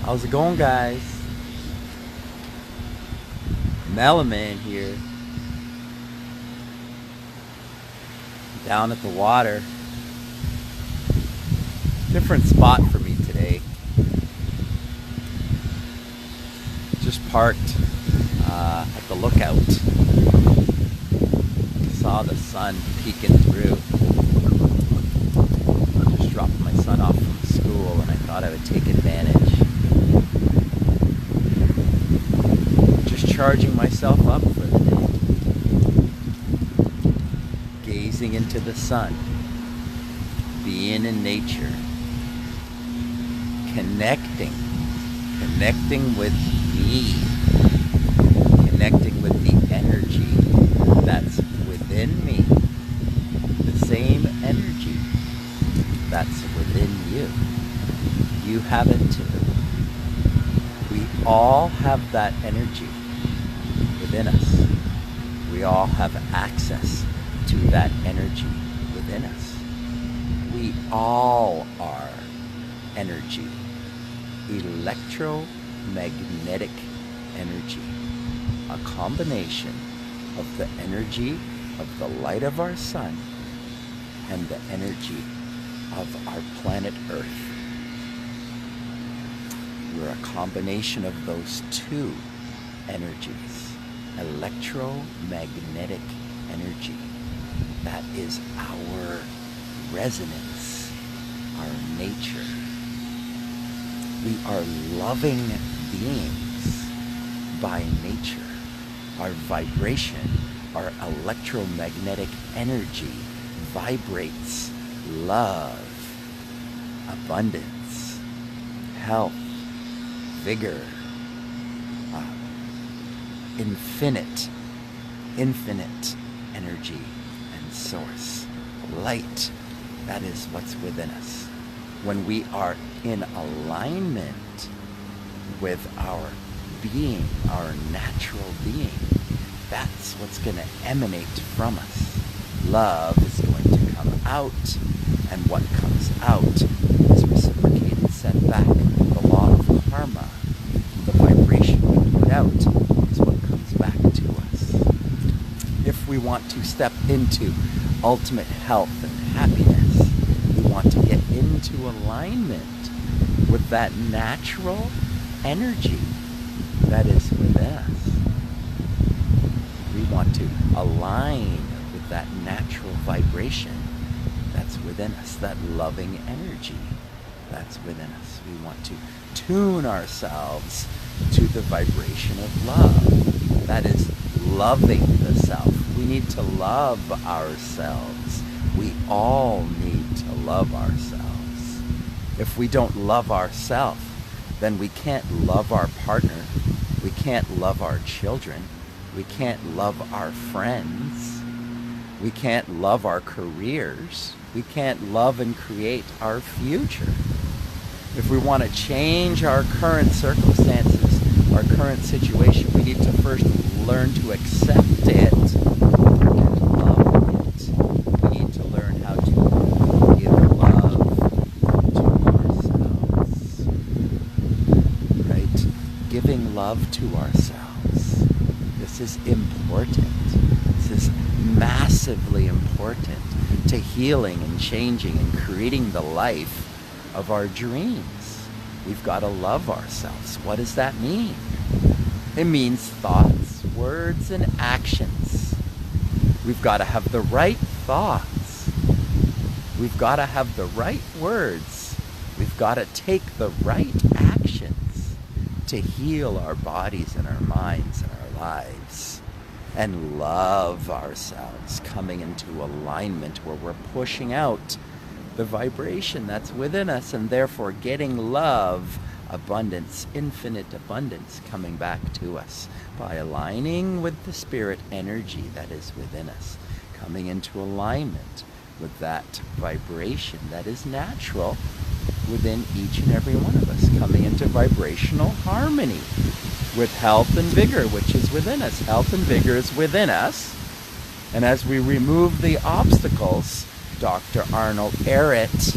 How's it going, guys? Melaman here, down at the water. Different spot for me today. Just parked at the lookout. Saw the sun peeking through. Just dropped my son off from school and I thought I would take advantage. Charging myself up for the day. Gazing into the sun. Being in nature. Connecting with me. Connecting with the energy that's within me. The same energy that's within you. You have it too. We all have that energy within us. We all have access to that energy within us. We all are energy. Electromagnetic energy. A combination of the energy of the light of our sun and the energy of our planet Earth. We're a combination of those two energies. Electromagnetic energy. That is our resonance, our nature. We are loving beings by nature. Our vibration, our electromagnetic energy vibrates love, abundance, health, vigor, infinite energy and source. Light, that is what's within us. When we are in alignment with our being, our natural being, that's what's going to emanate from us. Love is going to come out, and what comes out is reciprocated, sent back. The law of karma, the vibration we put out, is what comes back to us. If we want to step into ultimate health and happiness, we want to get into alignment with that natural energy that is within us. We want to align with that natural vibration that's within us, that loving energy that's within us. We want to tune ourselves to the vibration of love. That is loving the self. We need to love ourselves. We all need to love ourselves. If we don't love ourselves, then we can't love our partner. We can't love our children. We can't love our friends. We can't love our careers. We can't love and create our future. If we want to change our current circumstances, our current situation, we need to first learn to accept it and love it. We need to learn how to give love to ourselves. Right? Giving love to ourselves. This is important. This is massively important to healing and changing and creating the life of our dreams. We've got to love ourselves. What does that mean? It means thoughts, words, and actions. We've got to have the right thoughts. We've got to have the right words. We've got to take the right actions to heal our bodies and our minds and our lives. And love ourselves, coming into alignment where we're pushing out the vibration that's within us and therefore getting love, abundance, infinite abundance coming back to us by aligning with the spirit energy that is within us, coming into alignment with that vibration that is natural within each and every one of us, coming into vibrational harmony with health and vigor, which is within us. Health and vigor is within us. And as we remove the obstacles, Dr. Arnold Ehret,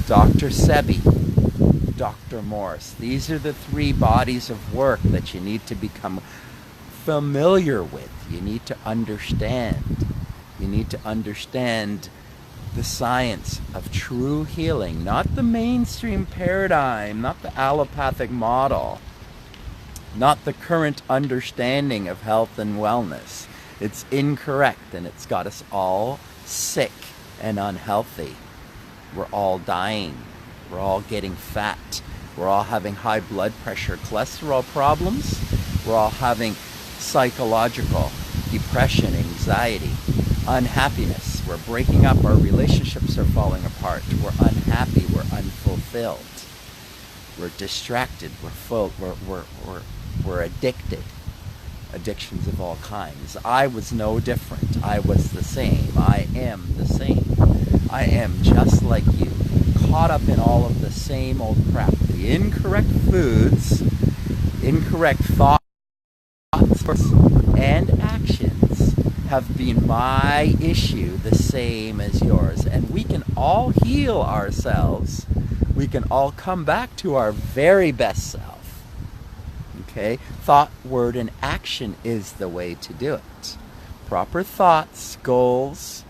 Dr. Sebi, Dr. Morse. These are the 3 bodies of work that you need to become familiar with. You need to understand. You need to understand the science of true healing, not the mainstream paradigm, not the allopathic model, not the current understanding of health and wellness. It's incorrect, and it's got us all sick and unhealthy. We're all dying. We're all getting fat. We're all having high blood pressure, cholesterol problems. We're all having psychological depression, anxiety, unhappiness. We're breaking up. Our relationships are falling apart. We're unhappy. We're unfulfilled. We're distracted. We're addicted. Addictions of all kinds. I was no different. I was the same. I am the same. I am just like you, caught up in all of the same old crap. The incorrect foods, incorrect thoughts, and actions have been my issue, the same as yours. And we can all heal ourselves. We can all come back to our very best self. Okay? Thought, word, and action is the way to do it. Proper thoughts, goals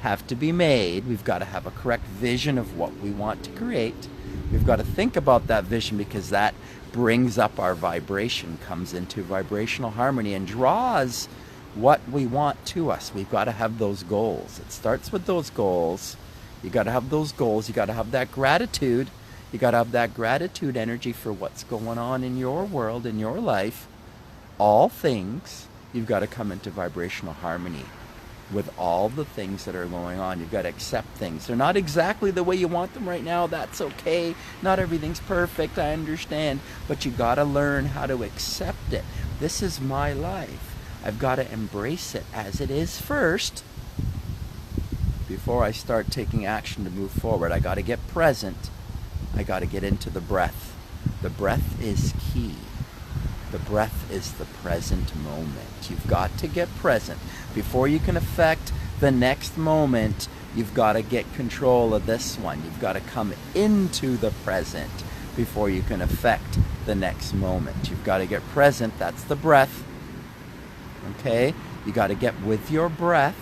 have to be made. We've got to have a correct vision of what we want to create. We've got to think about that vision, because that brings up our vibration, comes into vibrational harmony, and draws what we want to us. We've got to have those goals. It starts with those goals. You got to have those goals. You got to have that gratitude. You got to have that gratitude energy for what's going on in your world, in your life. All things, you've got to come into vibrational harmony with all the things that are going on. You've got to accept things. They're not exactly the way you want them right now. That's okay. Not everything's perfect. I understand. But you got to learn how to accept it. This is my life. I've got to embrace it as it is first before I start taking action to move forward. I got to get present. I got to get into the breath. The breath is key. The breath is the present moment. You've got to get present. Before you can affect the next moment, you've got to get control of this one. You've got to come into the present before you can affect the next moment. You've got to get present. That's the breath. Okay? You got to get with your breath,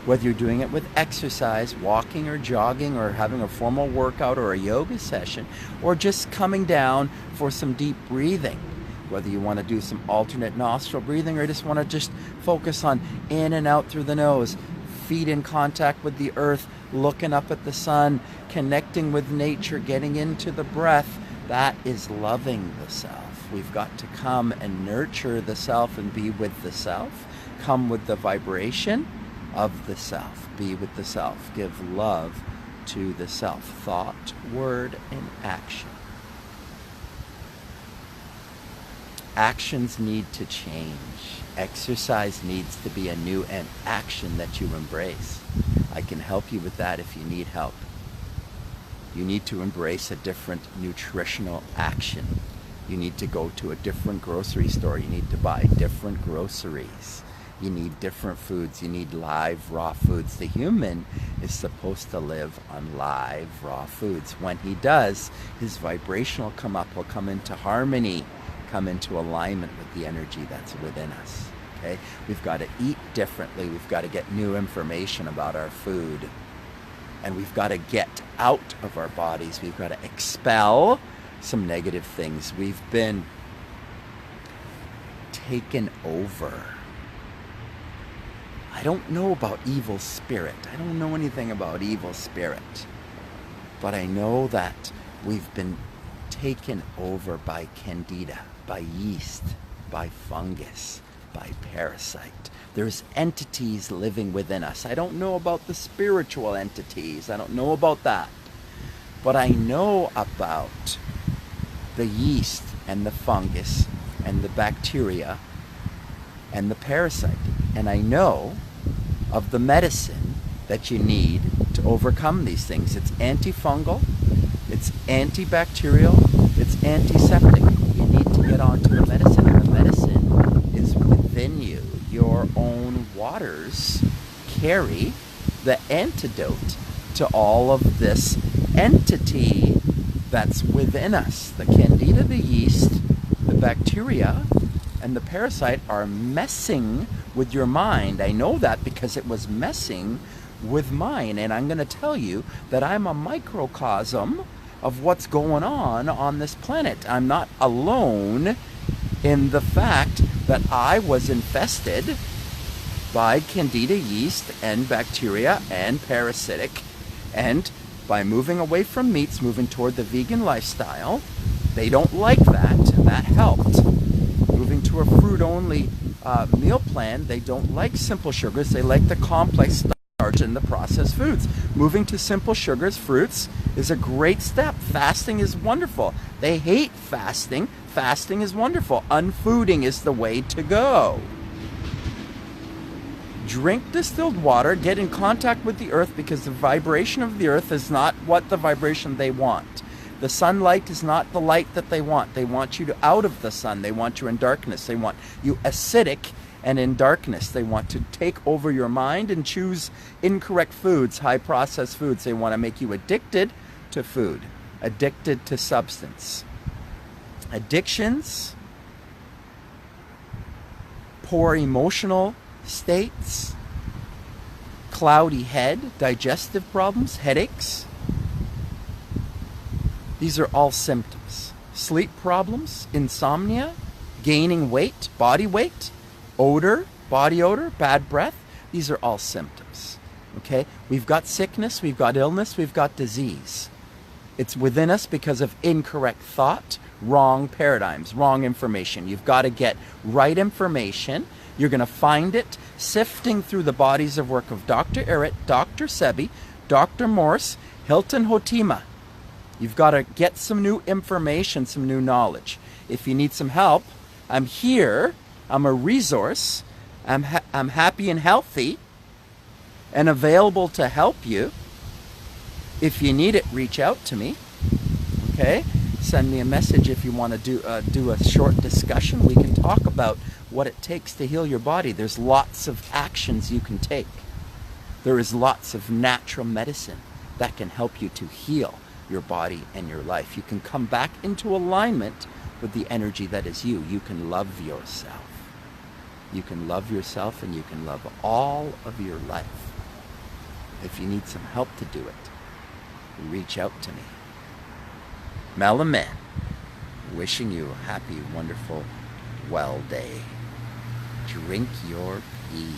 whether you're doing it with exercise, walking or jogging, or having a formal workout or a yoga session, or just coming down for some deep breathing. Whether you want to do some alternate nostril breathing, or just want to just focus on in and out through the nose, feet in contact with the earth, looking up at the sun, connecting with nature, getting into the breath, that is loving the self. We've got to come and nurture the self and be with the self. Come with the vibration of the self. Be with the self. Give love to the self. Thought, word, and action. Actions need to change. Exercise needs to be a new action that you embrace. I can help you with that if you need help. You need to embrace a different nutritional action. You need to go to a different grocery store. You need to buy different groceries. You need different foods. You need live, raw foods. The human is supposed to live on live, raw foods. When he does, his vibration will come up, will come into harmony, come into alignment with the energy that's within us. Okay? We've got to eat differently. We've got to get new information about our food. And we've got to get out of our bodies. We've got to expel some negative things. We've been taken over. I don't know about evil spirit. I don't know anything about evil spirit. But I know that we've been taken over by candida, by yeast, by fungus, by parasite. There's entities living within us. I don't know about the spiritual entities. I don't know about that. But I know about the yeast and the fungus and the bacteria and the parasite. And I know of the medicine that you need to overcome these things. It's antifungal, it's antibacterial, it's antiseptic. You need to get onto the medicine, and the medicine is within you. Your own waters carry the antidote to all of this entity that's within us. The candida, the yeast, the bacteria, and the parasite are messing with your mind. I know that because it was messing with mine, and I'm going to tell you that I'm a microcosm of what's going on this planet. I'm not alone in the fact that I was infested by candida yeast and bacteria and parasitic, and by moving away from meats, moving toward the vegan lifestyle, they don't like that, and that helped. Moving to a fruit-only meal plan, they don't like simple sugars, they like the complex starch and the processed foods. Moving to simple sugars, fruits, is a great step. Fasting is wonderful. They hate fasting. Fasting is wonderful. Unfooding is the way to go. Drink distilled water, get in contact with the earth, because the vibration of the earth is not what the vibration they want. The sunlight is not the light that they want. They want you out of the sun. They want you in darkness. They want you acidic and in darkness. They want to take over your mind and choose incorrect foods, high processed foods. They want to make you addicted to food, addicted to substance. Addictions, poor emotional states, cloudy head, digestive problems, headaches. These are all symptoms. Sleep problems, insomnia, gaining weight, body weight, odor, body odor, bad breath. These are all symptoms. Okay? We've got sickness, we've got illness, we've got disease. It's within us because of incorrect thought, wrong paradigms, wrong information. You've got to get right information. You're going to find it sifting through the bodies of work of Dr. Ehret, Dr. Sebi, Dr. Morse, Hilton Hotima. You've got to get some new information, some new knowledge. If you need some help, I'm here. I'm a resource. I'm happy and healthy and available to help you. If you need it, reach out to me. Okay? Send me a message if you want to do a short discussion. We can talk about what it takes to heal your body. There's lots of actions you can take. There is lots of natural medicine that can help you to heal your body and your life. You can come back into alignment with the energy that is you. You can love yourself. You can love yourself, and you can love all of your life. If you need some help to do it, reach out to me. Malaman, wishing you a happy, wonderful, well day. Drink your pee.